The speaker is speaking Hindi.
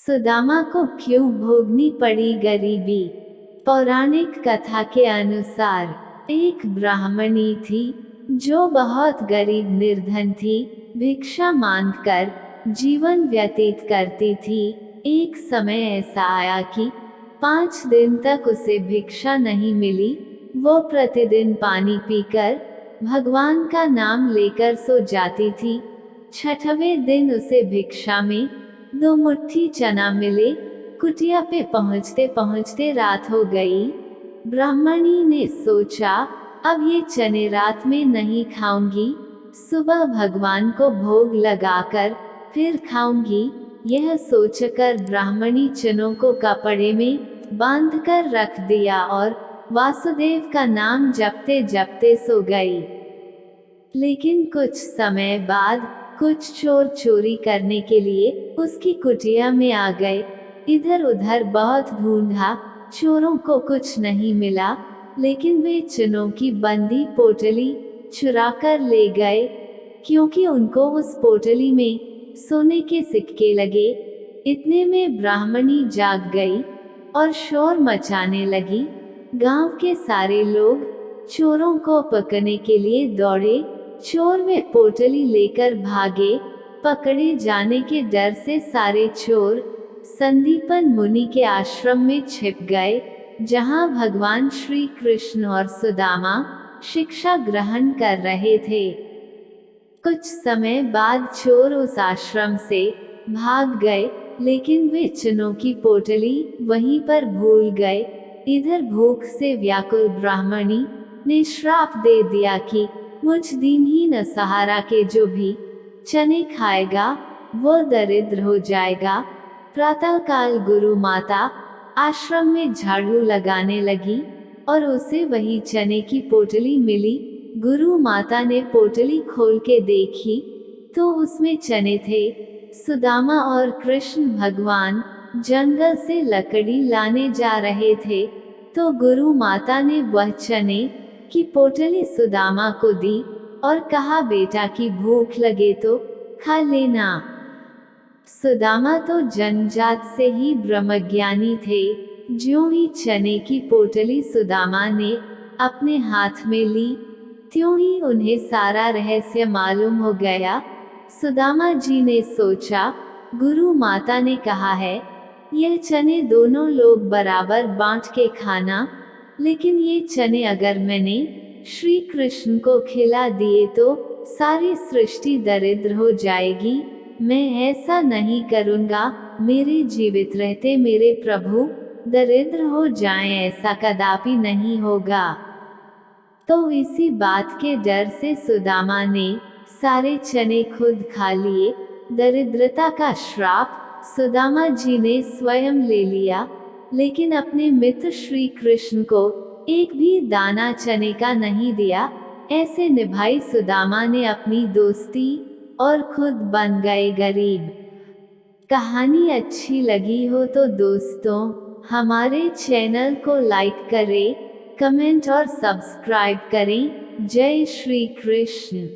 सुदामा को क्यों भोगनी पड़ी गरीबी। पौराणिक कथा के अनुसार एक ब्राह्मणी थी जो बहुत गरीब निर्धन थी। भिक्षा मांगकर जीवन व्यतीत करती थी। एक समय ऐसा आया कि 5 दिन तक उसे भिक्षा नहीं मिली। वो प्रतिदिन पानी पीकर भगवान का नाम लेकर सो जाती थी। 6वें दिन उसे भिक्षा में 2 मुट्ठी चना मिले। कुटिया पे पहुँचते पहुँचते रात हो गई। ब्राह्मणी ने सोचा, अब ये चने रात में नहीं खाऊंगी, सुबह भगवान को भोग लगाकर फिर खाऊंगी। यह सोचकर ब्राह्मणी चनों को कपड़े में बांधकर रख दिया और वासुदेव का नाम जपते जपते सो गई। लेकिन कुछ समय बाद कुछ चोर चोरी करने के लिए उसकी कुटिया में आ गए। इधर उधर बहुत ढूंढा, चोरों को कुछ नहीं मिला, लेकिन वे चनों की बंदी पोटली चुरा कर ले गए, क्योंकि उनको उस पोटली में सोने के सिक्के लगे। इतने में ब्राह्मणी जाग गई और शोर मचाने लगी। गांव के सारे लोग चोरों को पकड़ने के लिए दौड़े। चोर वे पोटली लेकर भागे। पकड़े जाने के डर से सारे चोर संदीपन मुनि के आश्रम में छिप गए, जहां भगवान श्री कृष्ण और सुदामा शिक्षा ग्रहण कर रहे थे। कुछ समय बाद चोर उस आश्रम से भाग गए, लेकिन वे चनों की पोटली वहीं पर भूल गए। इधर भूख से व्याकुल ब्राह्मणी ने श्राप दे दिया कि मुझ दीनहीन सहारा के जो भी चने खाएगा वो दरिद्र हो जाएगा। प्रातःकाल गुरु माता आश्रम में झाड़ू लगाने लगी और उसे वही चने की पोटली मिली। गुरु माता ने पोटली खोल के देखी तो उसमें चने थे। सुदामा और कृष्ण भगवान जंगल से लकड़ी लाने जा रहे थे, तो गुरु माता ने वह चने की पोटली सुदामा को दी और कहा, बेटा की भूख लगे तो खा लेना। सुदामा तो जन्मजात से ही ब्रह्मज्ञानी थे। ज्यों ही चने की पोटली सुदामा ने अपने हाथ में ली, त्यों ही उन्हें सारा रहस्य मालूम हो गया। सुदामा जी ने सोचा, गुरु माता ने कहा है यह चने दोनों लोग बराबर बांट के खाना, लेकिन ये चने अगर मैंने श्री कृष्ण को खिला दिए तो सारी सृष्टि दरिद्र हो जाएगी। मैं ऐसा नहीं करूँगा। मेरे जीवित रहते मेरे प्रभु दरिद्र हो जाएं, ऐसा कदापि नहीं होगा। तो इसी बात के डर से सुदामा ने सारे चने खुद खा लिए। दरिद्रता का श्राप सुदामा जी ने स्वयं ले लिया, लेकिन अपने मित्र श्री कृष्ण को एक भी दाना चने का नहीं दिया। ऐसे निभाई सुदामा ने अपनी दोस्ती और खुद बन गए गरीब। कहानी अच्छी लगी हो तो दोस्तों हमारे चैनल को लाइक करें, कमेंट और सब्सक्राइब करें। जय श्री कृष्ण।